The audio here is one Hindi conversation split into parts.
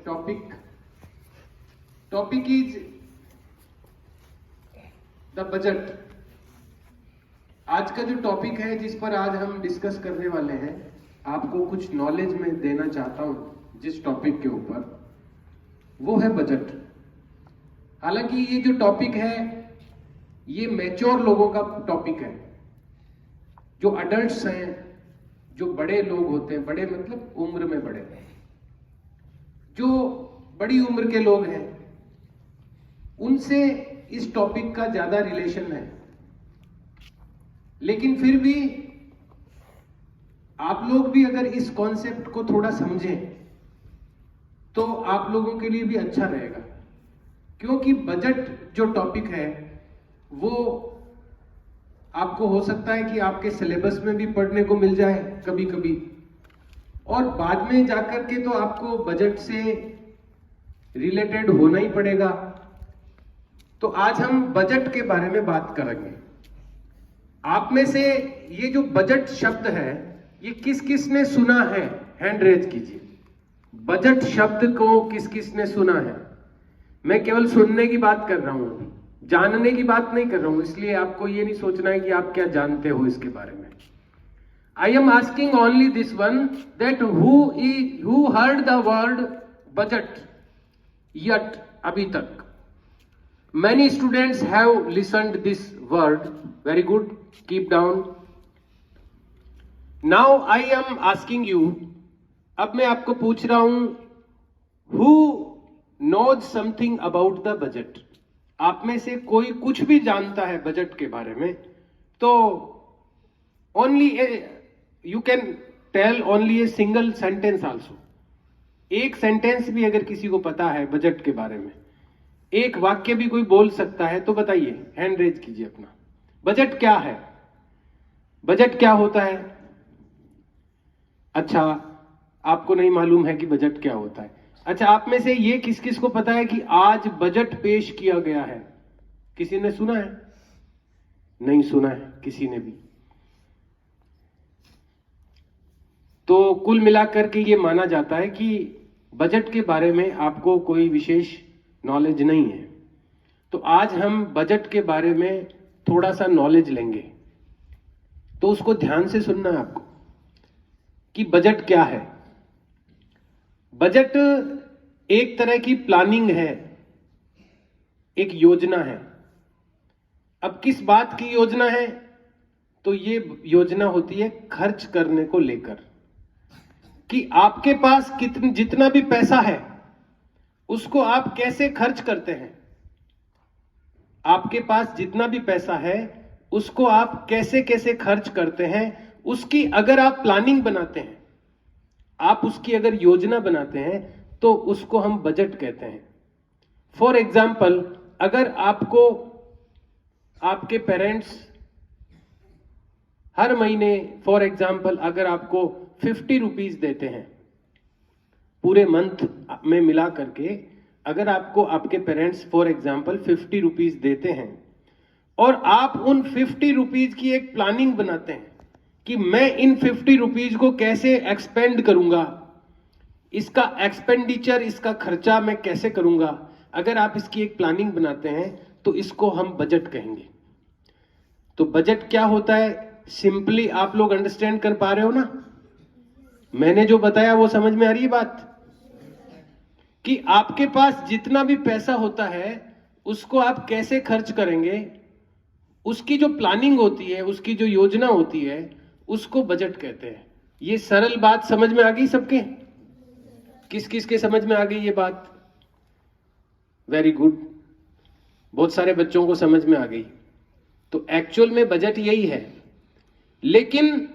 topic is the budget। आज का जो टॉपिक है जिस पर आज हम डिस्कस करने वाले हैं, आपको कुछ नॉलेज में देना चाहता हूं जिस टॉपिक के ऊपर, वो है बजट। हालांकि ये जो टॉपिक है ये मैच्योर लोगों का टॉपिक है। जो अडल्ट्स हैं, जो बड़े लोग होते हैं, बड़े मतलब उम्र में बड़े, जो बड़ी उम्र के लोग हैं, उनसे इस टॉपिक का ज्यादा रिलेशन है। लेकिन फिर भी आप लोग भी अगर इस कॉन्सेप्ट को थोड़ा समझें तो आप लोगों के लिए भी अच्छा रहेगा, क्योंकि बजट जो टॉपिक है वो आपको हो सकता है कि आपके सिलेबस में भी पढ़ने को मिल जाए कभी कभी, और बाद में जाकर के तो आपको बजट से रिलेटेड होना ही पड़ेगा। तो आज हम बजट के बारे में बात करेंगे। आप में से ये जो बजट शब्द है ये किस किस ने सुना है, हैंड रेज कीजिए। बजट शब्द को किस किस ने सुना है? मैं केवल सुनने की बात कर रहा हूं, जानने की बात नहीं कर रहा हूं, इसलिए आपको ये नहीं सोचना है कि आप क्या जानते हो इसके बारे में। I am asking only this one, that who heard the word budget yet abhi tak? Many students have listened this word. Very good. Keep down. Now I am asking you. अब मैं आपको पूछ रहा हूं, who knows something about the budget? आप में से कोई कुछ भी जानता है बजट के बारे में? तो only you can tell only a single sentence also. एक सेंटेंस भी अगर किसी को पता है बजट के बारे में, एक वाक्य भी कोई बोल सकता है, तो बताइए, हैंड रेज कीजिए अपना। बजट क्या है? बजट क्या होता है? अच्छा, आपको नहीं मालूम है कि बजट क्या होता है। अच्छा, आप में से ये किस किस को पता है कि आज बजट पेश किया गया है? किसी ने सुना है? नहीं सुना है किसी ने भी। तो कुल मिलाकर के ये माना जाता है कि बजट के बारे में आपको कोई विशेष नॉलेज नहीं है। तो आज हम बजट के बारे में थोड़ा सा नॉलेज लेंगे, तो उसको ध्यान से सुनना है आपको कि बजट क्या है। बजट एक तरह की प्लानिंग है, एक योजना है। अब किस बात की योजना है? तो ये योजना होती है खर्च करने को लेकर, कि आपके पास जितना भी पैसा है उसको आप कैसे खर्च करते हैं। आपके पास जितना भी पैसा है उसको आप कैसे कैसे खर्च करते हैं, उसकी अगर आप प्लानिंग बनाते हैं, आप उसकी अगर योजना बनाते हैं, तो उसको हम बजट कहते हैं। फॉर एग्जाम्पल, अगर आपको आपके पेरेंट्स हर महीने, फॉर एग्जाम्पल, अगर आपको 50 रुपीज देते हैं पूरे मंथ में मिला करके, अगर आपको आपके पेरेंट्स फॉर एग्जाम्पल 50 रुपीज देते हैं और आप उन 50 रुपीज की एक प्लानिंग बनाते हैं कि मैं इन 50 रुपीज को कैसे एक्सपेंड करूंगा, इसका एक्सपेंडिचर, इसका खर्चा मैं कैसे करूंगा, अगर आप इसकी एक प्लानिंग बनाते हैं तो इसको हम बजट कहेंगे। तो बजट क्या होता है, सिंपली आप लोग अंडरस्टैंड कर पा रहे हो ना? मैंने जो बताया वो समझ में आ रही है बात? कि आपके पास जितना भी पैसा होता है उसको आप कैसे खर्च करेंगे, उसकी जो प्लानिंग होती है, उसकी जो योजना होती है, उसको बजट कहते हैं। ये सरल बात समझ में आ गई सबके? किस किस के समझ में आ गई ये बात? वेरी गुड, बहुत सारे बच्चों को समझ में आ गई। तो एक्चुअल में बजट यही है। लेकिन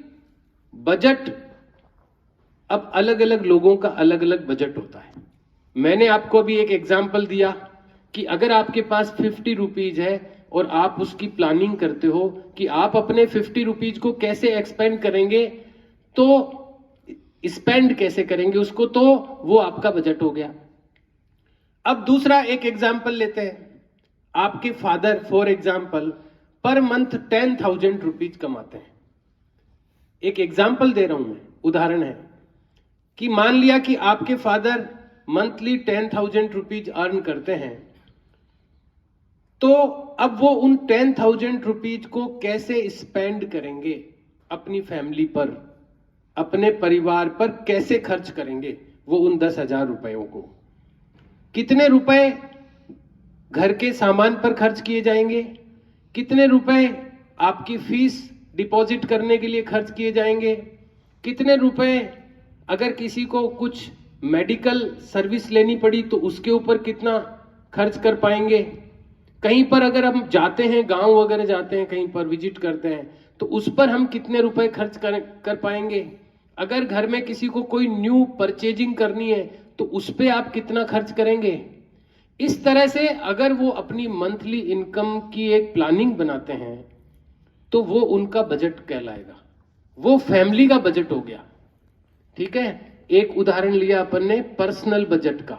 बजट, अब अलग अलग लोगों का अलग अलग बजट होता है। मैंने आपको अभी एक एग्जाम्पल दिया कि अगर आपके पास 50 रुपीज है और आप उसकी प्लानिंग करते हो कि आप अपने 50 रुपीज को कैसे एक्सपेंड करेंगे, तो स्पेंड कैसे करेंगे उसको, तो वो आपका बजट हो गया। अब दूसरा एक एग्जाम्पल लेते हैं। आपके father for example per month 10,000 rupees कमाते हैं। एक एग्जाम्पल दे रहा हूं मैं, उदाहरण है कि मान लिया कि आपके फादर मंथली 10,000 रुपीज अर्न करते हैं, तो अब वो उन 10,000 रुपीज को कैसे स्पेंड करेंगे, अपनी फैमिली पर, अपने परिवार पर कैसे खर्च करेंगे वो उन 10,000 रुपयों को? कितने रुपए घर के सामान पर खर्च किए जाएंगे, कितने रुपए आपकी फीस डिपॉजिट करने के लिए खर्च किए जाएंगे, कितने रुपए अगर किसी को कुछ मेडिकल सर्विस लेनी पड़ी तो उसके ऊपर कितना खर्च कर पाएंगे, कहीं पर अगर हम जाते हैं, गांव वगैरह जाते हैं, कहीं पर विजिट करते हैं तो उस पर हम कितने रुपए खर्च कर पाएंगे, अगर घर में किसी को कोई न्यू परचेजिंग करनी है तो उस पर आप कितना खर्च करेंगे। इस तरह से अगर वो अपनी मंथली इनकम की एक प्लानिंग बनाते हैं तो वो उनका बजट कहलाएगा, वो फैमिली का बजट हो गया। ठीक है, एक उदाहरण लिया अपन ने पर्सनल बजट का,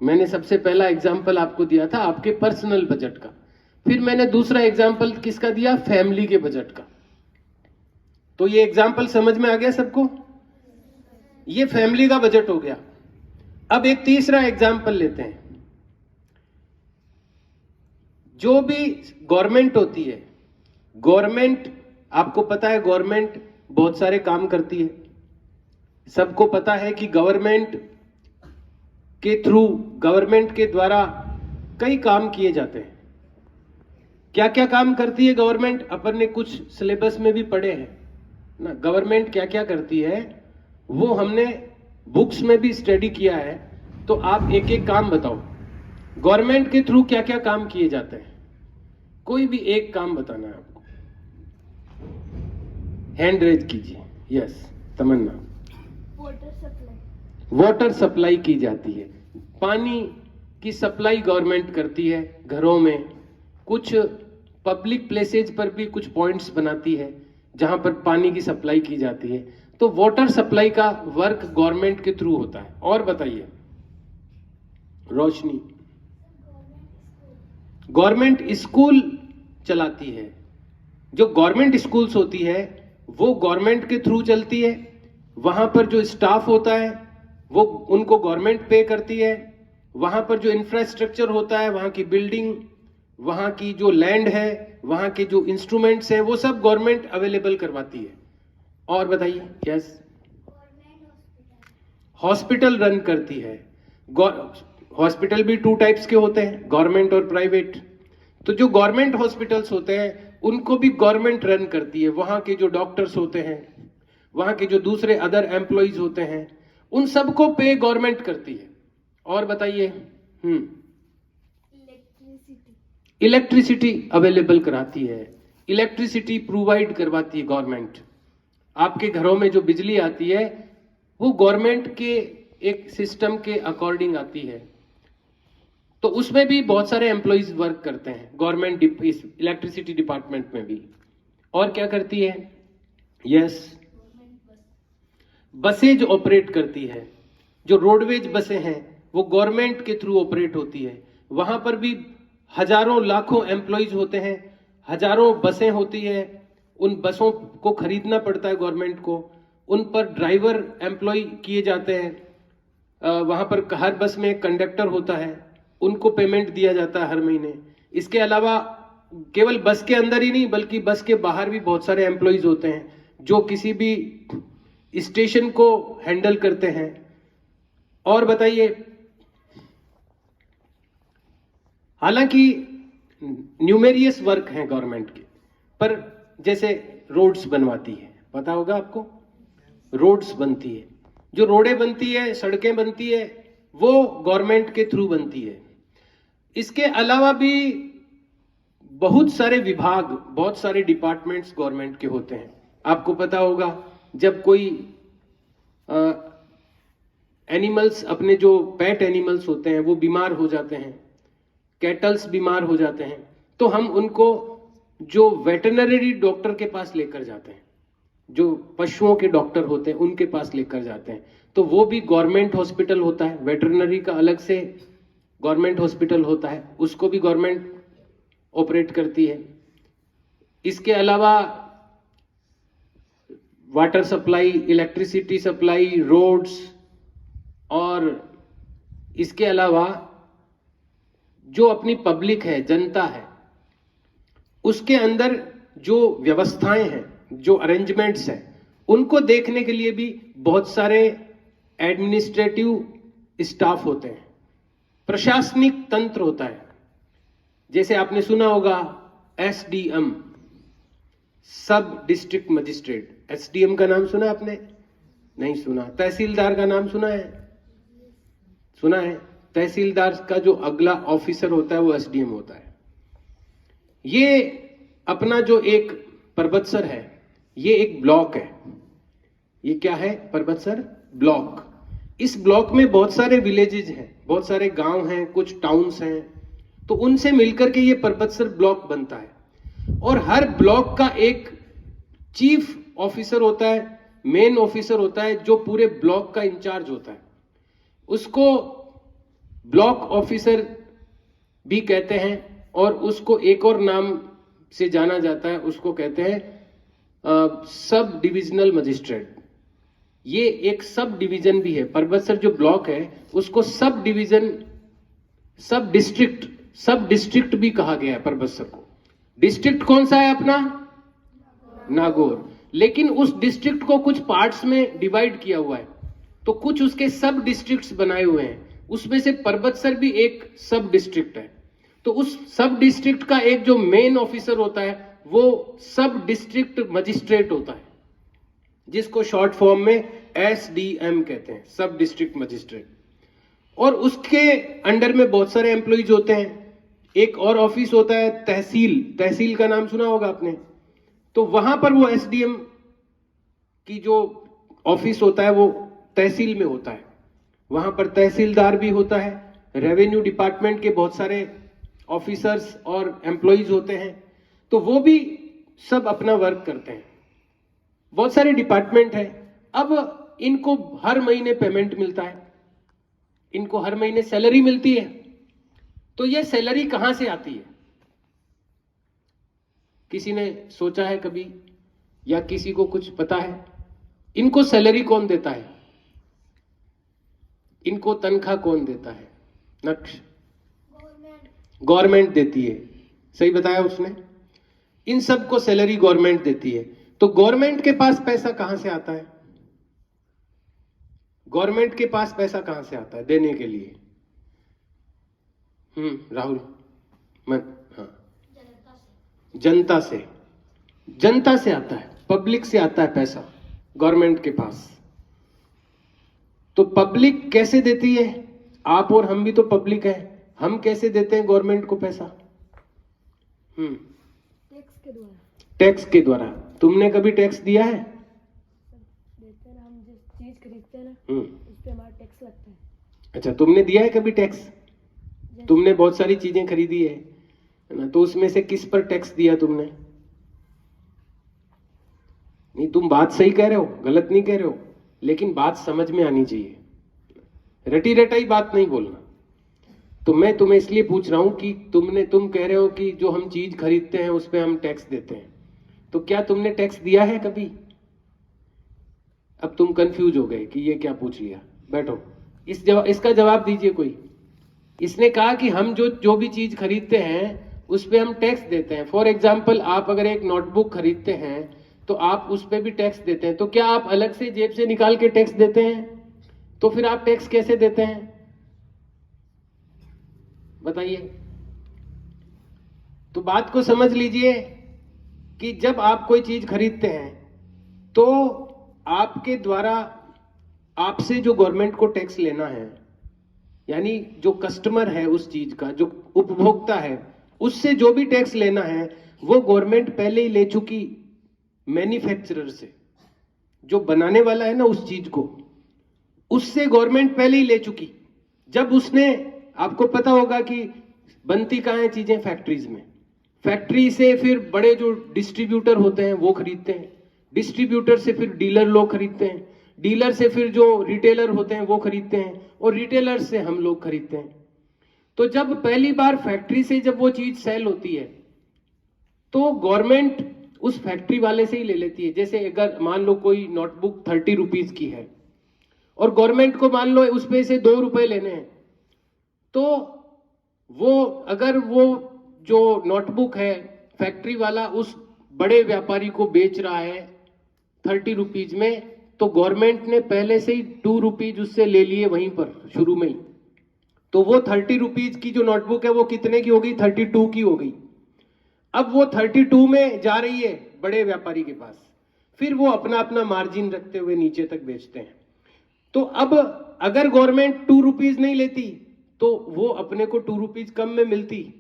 मैंने सबसे पहला एग्जाम्पल आपको दिया था आपके पर्सनल बजट का, फिर मैंने दूसरा एग्जाम्पल किसका दिया, फैमिली के बजट का। तो ये एग्जाम्पल समझ में आ गया सबको, ये फैमिली का बजट हो गया। अब एक तीसरा एग्जाम्पल लेते हैं, जो भी गवर्नमेंट होती है, गवर्नमेंट आपको पता है गवर्नमेंट बहुत सारे काम करती है, सबको पता है कि गवर्नमेंट के थ्रू, गवर्नमेंट के द्वारा कई काम किए जाते हैं। क्या क्या काम करती है गवर्नमेंट, अपन ने कुछ सिलेबस में भी पढ़े हैं ना, गवर्नमेंट क्या क्या करती है वो हमने बुक्स में भी स्टडी किया है। तो आप एक एक काम बताओ, गवर्नमेंट के थ्रू क्या क्या काम किए जाते हैं, कोई भी एक काम बताना है आपको, हैंड रेज कीजिए। यस तमन्ना। वाटर सप्लाई की जाती है, पानी की सप्लाई गवर्नमेंट करती है घरों में, कुछ पब्लिक प्लेसेज पर भी कुछ पॉइंट्स बनाती है जहां पर पानी की सप्लाई की जाती है। तो वाटर सप्लाई का वर्क गवर्नमेंट के थ्रू होता है। और बताइए रोशनी। गवर्नमेंट स्कूल चलाती है, जो गवर्नमेंट स्कूल्स होती है वो गवर्नमेंट के थ्रू चलती है, वहां पर जो स्टाफ होता है वो उनको गवर्नमेंट पे करती है, वहां पर जो इंफ्रास्ट्रक्चर होता है, वहां की बिल्डिंग, वहां की जो लैंड है, वहां के जो इंस्ट्रूमेंट्स हैं वो सब गवर्नमेंट अवेलेबल करवाती है। और बताइए। यस, हॉस्पिटल रन करती है। हॉस्पिटल भी 2 टाइप्स के होते हैं, गवर्नमेंट और प्राइवेट। तो जो गवर्नमेंट हॉस्पिटल्स होते हैं उनको भी गवर्नमेंट रन करती है, वहां के जो डॉक्टर्स होते हैं, वहां के जो दूसरे अदर एम्प्लॉइज होते हैं, उन सबको पे गवर्नमेंट करती है। और बताइए। इलेक्ट्रिसिटी अवेलेबल कराती है, इलेक्ट्रिसिटी प्रोवाइड करवाती है गवर्नमेंट। आपके घरों में जो बिजली आती है वो गवर्नमेंट के एक सिस्टम के अकॉर्डिंग आती है। तो उसमें भी बहुत सारे एम्प्लॉइज वर्क करते हैं गवर्नमेंट इलेक्ट्रिसिटी डिपार्टमेंट में भी। और क्या करती है। यस, बसेज ऑपरेट करती है, जो रोडवेज बसें हैं वो गवर्नमेंट के थ्रू ऑपरेट होती है, वहां पर भी हजारों लाखों एम्प्लॉइज होते हैं, हजारों बसें होती है, उन बसों को खरीदना पड़ता है गवर्नमेंट को, उन पर ड्राइवर एम्प्लॉय किए जाते हैं, वहां पर हर बस में एक कंडक्टर होता है, उनको पेमेंट दिया जाता है हर महीने। इसके अलावा केवल बस के अंदर ही नहीं बल्कि बस के बाहर भी बहुत सारे एम्प्लॉइज होते हैं जो किसी भी स्टेशन को हैंडल करते हैं। और बताइए। हालांकि न्यूमेरियस वर्क है गवर्नमेंट के, पर जैसे रोड्स बनवाती है, पता होगा आपको, रोड्स बनती है, जो रोडें बनती है, सड़कें बनती है, वो गवर्नमेंट के थ्रू बनती है। इसके अलावा भी बहुत सारे विभाग, बहुत सारे डिपार्टमेंट्स गवर्नमेंट के होते हैं। आपको पता होगा जब कोई एनिमल्स, अपने जो पेट एनिमल्स होते हैं वो बीमार हो जाते हैं, कैटल्स बीमार हो जाते हैं, तो हम उनको जो वेटरनरी डॉक्टर के पास लेकर जाते हैं, जो पशुओं के डॉक्टर होते हैं उनके पास लेकर जाते हैं, तो वो भी गवर्नमेंट हॉस्पिटल होता है। वेटरनरी का अलग से गवर्नमेंट हॉस्पिटल होता है, उसको भी गवर्नमेंट ऑपरेट करती है। इसके अलावा water supply, electricity supply, roads और इसके अलावा जो अपनी पब्लिक है, जनता है, उसके अंदर जो व्यवस्थाएं हैं, जो अरेंजमेंट्स हैं, उनको देखने के लिए भी बहुत सारे एडमिनिस्ट्रेटिव स्टाफ होते हैं, प्रशासनिक तंत्र होता है। जैसे आपने सुना होगा एसडीएम, सब डिस्ट्रिक्ट मजिस्ट्रेट। एसडीएम का नाम सुना आपने? नहीं सुना। तहसीलदार का नाम सुना है? सुना है। तहसीलदार का जो अगला ऑफिसर होता है वो एसडीएम होता है। ये अपना जो एक परबतसर है, ये एक ब्लॉक है। ये क्या है? परबतसर ब्लॉक। इस ब्लॉक में बहुत सारे विलेजेस हैं, बहुत सारे गांव हैं, कुछ टाउन्स हैं, तो उनसे मिलकर के ये परबतसर ब्लॉक बनता है। और हर ब्लॉक का एक चीफ ऑफिसर होता है, मेन ऑफिसर होता है, जो पूरे ब्लॉक का इंचार्ज होता है। उसको ब्लॉक ऑफिसर भी कहते हैं, और उसको एक और नाम से जाना जाता है, उसको कहते हैं सब डिविजनल मजिस्ट्रेट। ये एक सब डिवीजन भी है। परबतसर जो ब्लॉक है उसको सब डिवीजन, सब डिस्ट्रिक्ट भी कहा गया है परबतसर को। डिस्ट्रिक्ट कौन सा है अपना? नागौर। लेकिन उस डिस्ट्रिक्ट को कुछ पार्ट्स में डिवाइड किया हुआ है, तो कुछ उसके सब डिस्ट्रिक्ट्स बनाए हुए हैं। उसमें से परबतसर भी एक सब डिस्ट्रिक्ट है। तो उस सब डिस्ट्रिक्ट का एक जो मेन ऑफिसर होता है वो सब डिस्ट्रिक्ट मजिस्ट्रेट होता है, जिसको शॉर्ट फॉर्म में एसडीएम कहते हैं, सब डिस्ट्रिक्ट मजिस्ट्रेट। और उसके अंडर में बहुत सारे एम्प्लॉइज होते हैं। एक और ऑफिस होता है तहसील। तहसील का नाम सुना होगा आपने? तो वहां पर वो एसडीएम की जो ऑफिस होता है वो तहसील में होता है। वहां पर तहसीलदार भी होता है, रेवेन्यू डिपार्टमेंट के बहुत सारे ऑफिसर्स और एम्प्लॉइज होते हैं, तो वो भी सब अपना वर्क करते हैं। बहुत सारे डिपार्टमेंट है। अब इनको हर महीने पेमेंट मिलता है, इनको हर महीने सैलरी मिलती है। तो ये सैलरी कहां से आती है? किसी ने सोचा है कभी, या किसी को कुछ पता है? इनको सैलरी कौन देता है? इनको तनख्वाह कौन देता है? नक्श गवर्नमेंट देती है। सही बताया उसने। इन सबको सैलरी गवर्नमेंट देती है। तो गवर्नमेंट के पास पैसा कहां से आता है? गवर्नमेंट के पास पैसा कहां से आता है देने के लिए? राहुल हाँ, जनता से। जनता से आता है, पब्लिक से आता है पैसा गवर्नमेंट के पास। तो पब्लिक कैसे देती है? आप और हम भी तो पब्लिक है। हम कैसे देते हैं गवर्नमेंट को पैसा? टैक्स के द्वारा। टैक्स के द्वारा। तुमने कभी टैक्स दिया है? देते हैं ना, हम जिस चीज खरीदते हैं ना उस पे हमारा टैक्स लगता है। अच्छा, तुमने दिया है कभी टैक्स? तुमने बहुत सारी चीजें खरीदी है ना, तो उसमें से किस पर टैक्स दिया तुमने? नहीं, तुम बात सही कह रहे हो, गलत नहीं कह रहे हो, लेकिन बात समझ में आनी चाहिए। रटी रटाई बात नहीं बोलना। तो मैं तुम्हें इसलिए पूछ रहा हूं कि तुम कह रहे हो कि जो हम चीज खरीदते हैं उस पे हम टैक्स देते हैं, तो क्या तुमने टैक्स दिया है कभी? अब तुम कंफ्यूज हो गए कि ये क्या पूछ लिया। बैठो, इसका जवाब दीजिए कोई। इसने कहा कि हम जो भी चीज खरीदते हैं उस पे हम टैक्स देते हैं। फॉर एग्जाम्पल, आप अगर एक नोटबुक खरीदते हैं तो आप उस पे भी टैक्स देते हैं। तो क्या आप अलग से जेब से निकाल के टैक्स देते हैं? तो फिर आप टैक्स कैसे देते हैं बताइए? तो बात को समझ लीजिए कि जब आप कोई चीज खरीदते हैं तो आपके द्वारा आपसे जो गवर्नमेंट को टैक्स लेना है, यानी जो कस्टमर है उस चीज का, जो उपभोक्ता है, उससे जो भी टैक्स लेना है वो गवर्नमेंट पहले ही ले चुकी मैन्युफैक्चरर से। जो बनाने वाला है ना उस चीज को, उससे गवर्नमेंट पहले ही ले चुकी। जब उसने, आपको पता होगा कि बनती कहाँ है चीजें? फैक्ट्रीज में। फैक्ट्री से फिर बड़े जो डिस्ट्रीब्यूटर होते हैं वो खरीदते हैं, डिस्ट्रीब्यूटर से फिर डीलर लोग खरीदते हैं, डीलर से फिर जो रिटेलर होते हैं वो खरीदते हैं, और रिटेलर से हम लोग खरीदते हैं। तो जब पहली बार फैक्ट्री से जब वो चीज सेल होती है तो गवर्नमेंट उस फैक्ट्री वाले से ही ले लेती है। जैसे अगर मान लो कोई नोटबुक 30 रुपीज की है और गवर्नमेंट को मान लो उस पे से 2 रुपए लेने हैं, तो वो अगर वो जो नोटबुक है फैक्ट्री वाला उस बड़े व्यापारी को बेच रहा है 30 रुपीज में, तो गवर्नमेंट ने पहले से ही 2 रुपीज उससे ले लिए वहीं पर शुरू में ही, तो वो 30 रुपीज की जो नोटबुक है वो कितने की हो गई? 32 की हो गई। अब वो 32 में जा रही है बड़े व्यापारी के पास, फिर वो अपना अपना मार्जिन रखते हुए नीचे तक बेचते हैं। तो अब अगर गवर्नमेंट 2 रुपीज नहीं लेती तो वो अपने को 2 रुपीज कम में मिलती,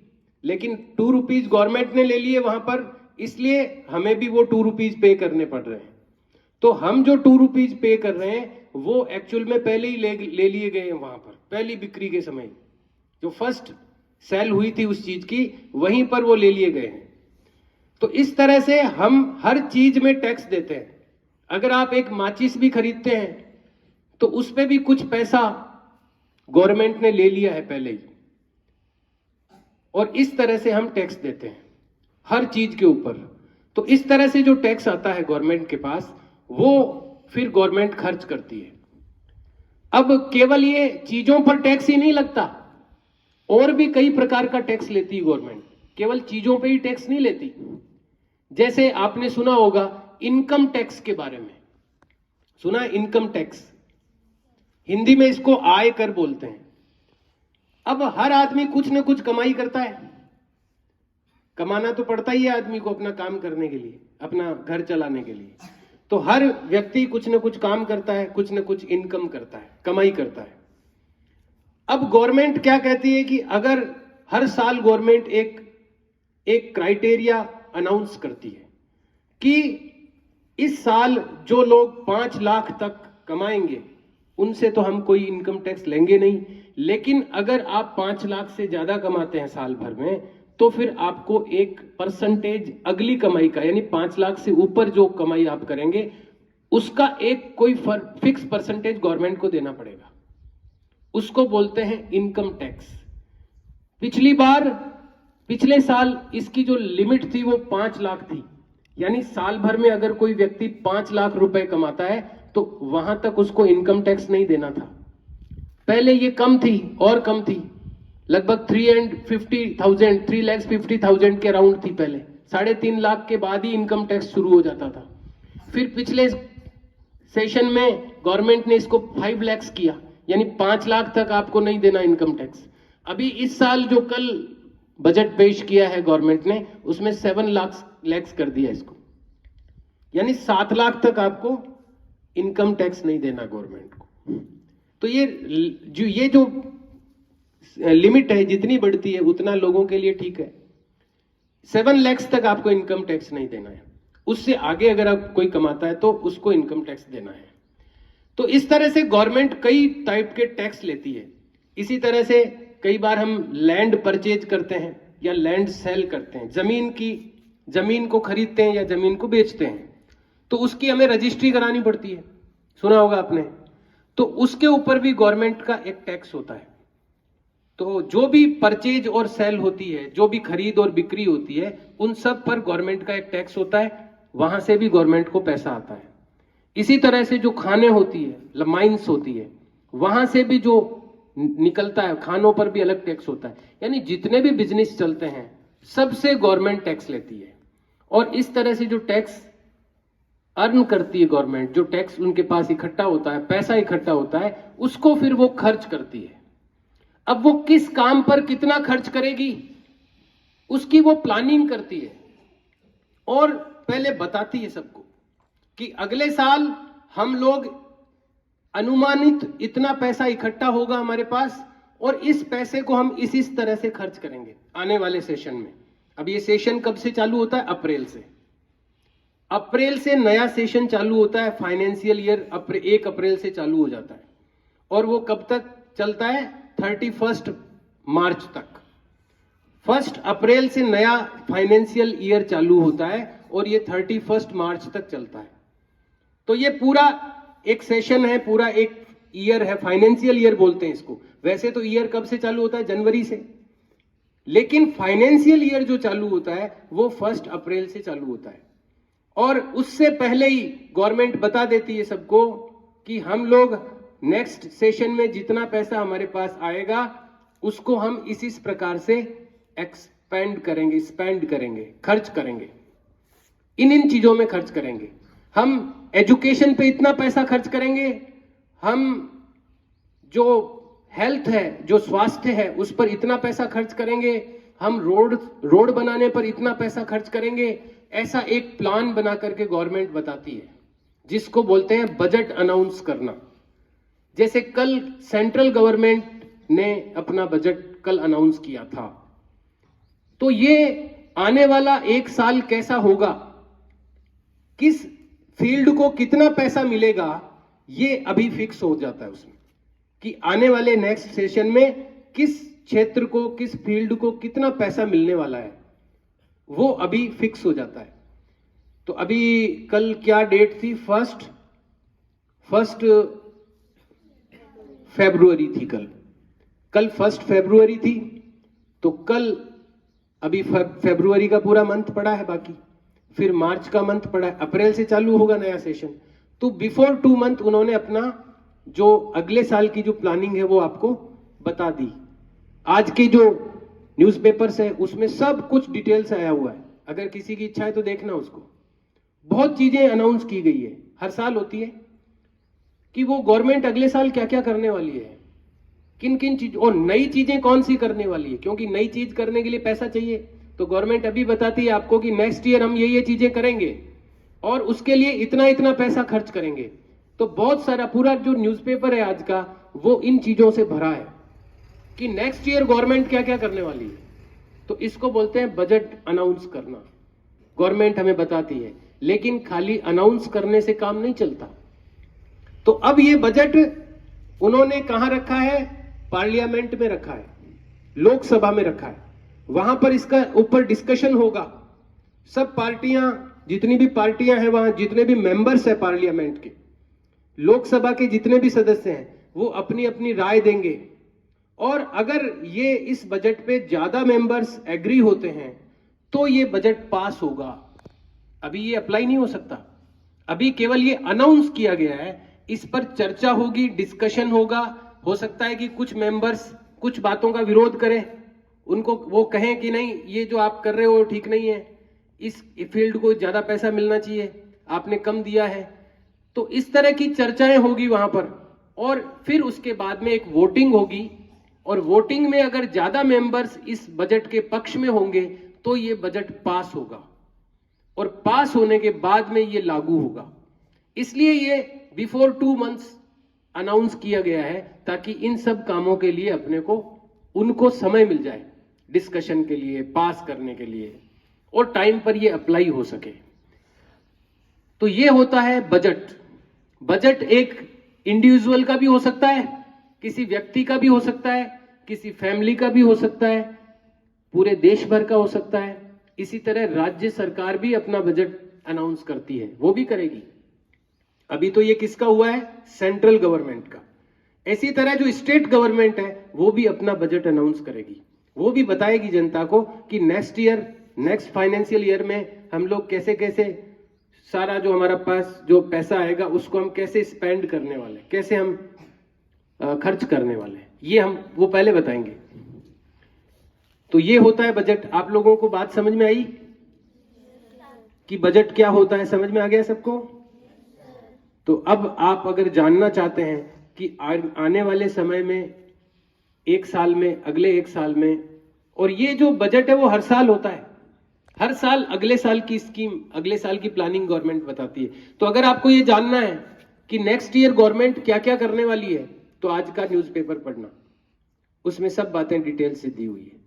लेकिन 2 रुपीज गवर्नमेंट ने ले लिए वहां पर, इसलिए हमें भी वो 2 रुपीज पे करने पड़ रहे हैं। तो हम जो 2 रुपीज पे कर रहे हैं वो एक्चुअल में पहले ही ले लिए गए हैं वहां पर, पहली बिक्री के समय जो फर्स्ट सेल हुई थी उस चीज की, वहीं पर वो ले लिए गए हैं। तो इस तरह से हम हर चीज में टैक्स देते हैं। अगर आप एक माचिस भी खरीदते हैं तो उस पर भी कुछ पैसा गवर्नमेंट ने ले लिया है पहले ही, और इस तरह से हम टैक्स देते हैं हर चीज के ऊपर। तो इस तरह से जो टैक्स आता है गवर्नमेंट के पास वो फिर गवर्नमेंट खर्च करती है। अब केवल ये चीजों पर टैक्स ही नहीं लगता, और भी कई प्रकार का टैक्स लेती है गवर्नमेंट, केवल चीजों पे ही टैक्स नहीं लेती। जैसे आपने सुना होगा इनकम टैक्स के बारे में, सुना? इनकम टैक्स हिंदी में इसको आय कर बोलते हैं। अब हर आदमी कुछ न कुछ कमाई करता है, कमाना तो पड़ता ही है आदमी को अपना काम करने के लिए, अपना घर चलाने के लिए। तो हर व्यक्ति कुछ न कुछ काम करता है, कुछ न कुछ इनकम करता है, कमाई करता है। अब गवर्नमेंट क्या कहती है कि अगर हर साल गवर्नमेंट एक क्राइटेरिया अनाउंस करती है कि इस साल जो लोग 5 लाख तक कमाएंगे उनसे तो हम कोई इनकम टैक्स लेंगे नहीं, लेकिन अगर आप 5 लाख से ज्यादा कमाते हैं साल भर में तो फिर आपको एक परसेंटेज अगली कमाई का, यानी 5 लाख से ऊपर जो कमाई आप करेंगे उसका एक कोई फिक्स परसेंटेज गवर्नमेंट को देना पड़ेगा। उसको बोलते हैं इनकम टैक्स। पिछले साल इसकी जो लिमिट थी वो 5 लाख थी, यानी साल भर में अगर कोई व्यक्ति 5 लाख रुपए कमाता है तो वहां तक उसको इनकम टैक्स नहीं देना था। पहले ये कम थी और कम थी, लगभग 3,50,000 के अराउंड थी पहले। 3.5 लाख के बाद ही इनकम टैक्स शुरू हो जाता था। फिर पिछले सेशन में गवर्नमेंट ने इसको 5 लाख किया, यानी 5 लाख तक आपको नहीं देना इनकम टैक्स। अभी इस साल जो कल बजट पेश किया है गवर्नमेंट ने उसमें 7 लाख कर दिया इसको, यानी 7 लाख तक आपको इनकम टैक्स नहीं देना गवर्नमेंट को। तो ये जो लिमिट है जितनी बढ़ती है उतना लोगों के लिए ठीक है। 7 लाख तक आपको इनकम टैक्स नहीं देना है, उससे आगे अगर आप कोई कमाता है तो उसको इनकम टैक्स देना है। तो इस तरह से गवर्नमेंट कई टाइप के टैक्स लेती है। इसी तरह से कई बार हम लैंड परचेज करते हैं या लैंड सेल करते हैं, जमीन को खरीदते हैं या जमीन को बेचते हैं, तो उसकी हमें रजिस्ट्री करानी पड़ती है, सुना होगा आपने। तो उसके ऊपर भी गवर्नमेंट का एक टैक्स होता है। तो जो भी परचेज और सेल होती है, जो भी खरीद और बिक्री होती है, उन सब पर गवर्नमेंट का एक टैक्स होता है, वहां से भी गवर्नमेंट को पैसा आता है। इसी तरह से जो खाने होती है, माइंस होती है, वहां से भी जो निकलता है, खानों पर भी अलग टैक्स होता है। यानी जितने भी बिजनेस चलते हैं सबसे गवर्नमेंट टैक्स लेती है। और इस तरह से जो टैक्स अर्न करती है गवर्नमेंट, जो टैक्स उनके पास इकट्ठा होता है, पैसा इकट्ठा होता है, उसको फिर वो खर्च करती है। अब वो किस काम पर कितना खर्च करेगी उसकी वो प्लानिंग करती है और पहले बताती है सबको कि अगले साल हम लोग अनुमानित इतना पैसा इकट्ठा होगा हमारे पास और इस पैसे को हम इस तरह से खर्च करेंगे आने वाले सेशन में। अब ये सेशन कब से चालू होता है? अप्रैल से नया सेशन चालू होता है। फाइनेंशियल ईयर 1 अप्रैल से चालू हो जाता है और वो कब तक चलता है? 31 मार्च तक। 1 अप्रैल से नया फाइनेंशियल ईयर चालू होता है और ये 31 मार्च तक चलता है। तो ये पूरा एक सेशन है, पूरा एक ईयर है, फाइनेंशियल ईयर बोलते हैं इसको। वैसे तो ईयर कब से चालू होता है? जनवरी से, लेकिन फाइनेंशियल ईयर जो चालू होता है वो 1 अप्रैल से चालू होता है। और उससे पहले ही गवर्नमेंट बता देती है सबको कि हम लोग नेक्स्ट सेशन में जितना पैसा हमारे पास आएगा उसको हम इस प्रकार से एक्सपेंड करेंगे, स्पेंड करेंगे, खर्च करेंगे, इन चीजों में खर्च करेंगे। हम एजुकेशन पे इतना पैसा खर्च करेंगे, हम जो हेल्थ है, जो स्वास्थ्य है, उस पर इतना पैसा खर्च करेंगे, हम रोड बनाने पर इतना पैसा खर्च करेंगे। ऐसा एक प्लान बना करके गवर्नमेंट बताती है, जिसको बोलते हैं बजट अनाउंस करना। जैसे कल सेंट्रल गवर्नमेंट ने अपना बजट कल अनाउंस किया था, तो ये आने वाला एक साल कैसा होगा, किस फील्ड को कितना पैसा मिलेगा, ये अभी फिक्स हो जाता है उसमें, कि आने वाले नेक्स्ट सेशन में किस क्षेत्र को, किस फील्ड को कितना पैसा मिलने वाला है, वो अभी फिक्स हो जाता है। तो अभी कल क्या डेट थी? फर्स्ट फरवरी थी। कल 1 फरवरी थी। तो कल अभी फरवरी का पूरा मंथ पड़ा है बाकी, फिर मार्च का मंथ पड़ा है, अप्रैल से चालू होगा नया सेशन। तो बिफोर 2 मंथ उन्होंने अपना जो अगले साल की जो प्लानिंग है वो आपको बता दी। आज के जो न्यूज़पेपर्स है उसमें सब कुछ डिटेल्स आया हुआ है, अगर किसी की इच्छा है तो देखना उसको। बहुत चीजें अनाउंस की गई है, हर साल होती है कि वो गवर्नमेंट अगले साल क्या क्या करने वाली है, किन किन चीज, और नई चीजें कौन सी करने वाली है, क्योंकि नई चीज करने के लिए पैसा चाहिए। तो गवर्नमेंट अभी बताती है आपको कि नेक्स्ट ईयर हम ये चीजें करेंगे और उसके लिए इतना इतना पैसा खर्च करेंगे। तो बहुत सारा पूरा जो न्यूज़पेपर है आज का वो इन चीजों से भरा है कि नेक्स्ट ईयर गवर्नमेंट क्या क्या करने वाली है। तो इसको बोलते हैं बजट अनाउंस करना। गवर्नमेंट हमें बताती है, लेकिन खाली अनाउंस करने से काम नहीं चलता। तो अब ये बजट उन्होंने कहां रखा है? पार्लियामेंट में रखा है, लोकसभा में रखा है। वहां पर इसका ऊपर डिस्कशन होगा। सब पार्टियां, जितनी भी पार्टियां हैं, वहां जितने भी मेंबर्स हैं पार्लियामेंट के, लोकसभा के जितने भी सदस्य हैं, वो अपनी अपनी राय देंगे। और अगर ये इस बजट पे ज्यादा मेंबर्स एग्री होते हैं तो ये बजट पास होगा। अभी ये अप्लाई नहीं हो सकता, अभी केवल ये अनाउंस किया गया है, इस पर चर्चा होगी, डिस्कशन होगा। हो सकता है कि कुछ मेंबर्स कुछ बातों का विरोध करें, उनको वो कहें कि नहीं ये जो आप कर रहे हो ठीक नहीं है, इस फील्ड को ज्यादा पैसा मिलना चाहिए, आपने कम दिया है। तो इस तरह की चर्चाएं होगी वहां पर, और फिर उसके बाद में एक वोटिंग होगी, और वोटिंग में अगर ज्यादा मेंबर्स इस बजट के पक्ष में होंगे तो ये बजट पास होगा, और पास होने के बाद में ये लागू होगा। इसलिए ये बिफोर 2 मंथ्स अनाउंस किया गया है, ताकि इन सब कामों के लिए अपने को उनको समय मिल जाए, डिस्कशन के लिए, पास करने के लिए, और टाइम पर ये अप्लाई हो सके। तो ये होता है बजट। बजट एक इंडिविजुअल का भी हो सकता है, किसी व्यक्ति का भी हो सकता है, किसी फैमिली का भी हो सकता है, पूरे देश भर का हो सकता है। इसी तरह राज्य सरकार भी अपना बजट अनाउंस करती है, वो भी करेगी। अभी तो ये किसका हुआ है? सेंट्रल गवर्नमेंट का। इसी तरह जो स्टेट गवर्नमेंट है वो भी अपना बजट अनाउंस करेगी, वो भी बताएगी जनता को कि next year, next financial year में हम लोग कैसे कैसे सारा जो हमारा पास जो पैसा आएगा उसको हम कैसे स्पेंड करने वाले, कैसे हम खर्च करने वाले, ये हम वो पहले बताएंगे। तो ये होता है बजट। आप लोगों को बात समझ में आई कि बजट क्या होता है? समझ में आ गया सबको? तो अब आप अगर जानना चाहते हैं कि आने वाले समय में, एक साल में, अगले एक साल में, और ये जो बजट है वो हर साल होता है, हर साल अगले साल की स्कीम, अगले साल की प्लानिंग गवर्नमेंट बताती है। तो अगर आपको ये जानना है कि नेक्स्ट ईयर गवर्नमेंट क्या क्या करने वाली है, तो आज का न्यूज़पेपर पढ़ना, उसमें सब बातें डिटेल से दी हुई है।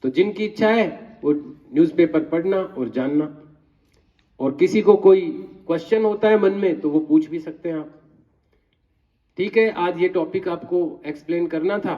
तो जिनकी इच्छा है वो न्यूज़पेपर पढ़ना और जानना, और किसी को कोई क्वेश्चन होता है मन में तो वो पूछ भी सकते हैं आप। ठीक है, आज ये टॉपिक आपको एक्सप्लेन करना था।